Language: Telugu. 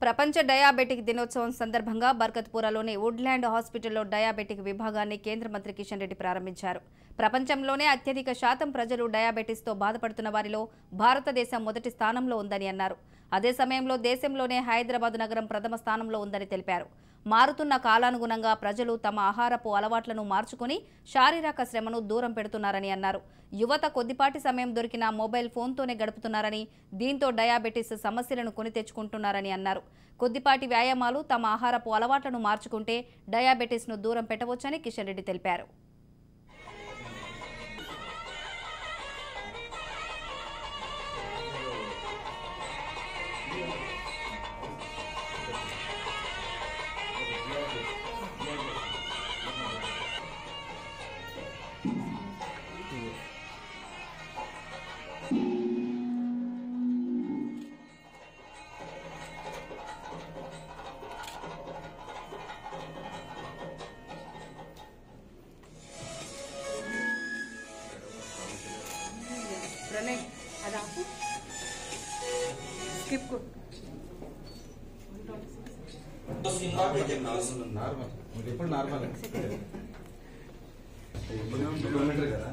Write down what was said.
ప్రపంచ డయాబెటిక్ దినోత్సవం సందర్భంగా బర్కత్పురాలోని వుడ్లాండ్ హాస్పిటల్లో డయాబెటిక్ విభాగాన్ని కేంద్ర మంత్రి కిషన్ రెడ్డి ప్రారంభించారు. ప్రపంచంలోనే అత్యధిక శాతం ప్రజలు డయాబెటిస్తో బాధపడుతున్న వారిలో భారతదేశం మొదటి స్థానంలో ఉందని అన్నారు. అదే సమయంలో దేశంలోనే హైదరాబాద్ నగరం ప్రథమ స్థానంలో ఉందని తెలిపారు. మారుతున్న కాలానుగుణంగా ప్రజలు తమ ఆహారపు అలవాట్లను మార్చుకుని శారీరక శ్రమను దూరం పెడుతున్నారని అన్నారు. యువత కొద్దిపాటి సమయం దొరికిన మొబైల్ ఫోన్తోనే గడుపుతున్నారని, దీంతో డయాబెటిస్ సమస్యలను కొని తెచ్చుకుంటున్నారని అన్నారు. కొద్దిపాటి వ్యాయామాలు, తమ ఆహారపు అలవాట్లను మార్చుకుంటే డయాబెటిస్ను దూరం పెట్టవచ్చని కిషన్ రెడ్డి తెలిపారు. స్కిప్ నార్మల్ ఇప్పుడు నార్మల్ కిలోమీటర్ కదా.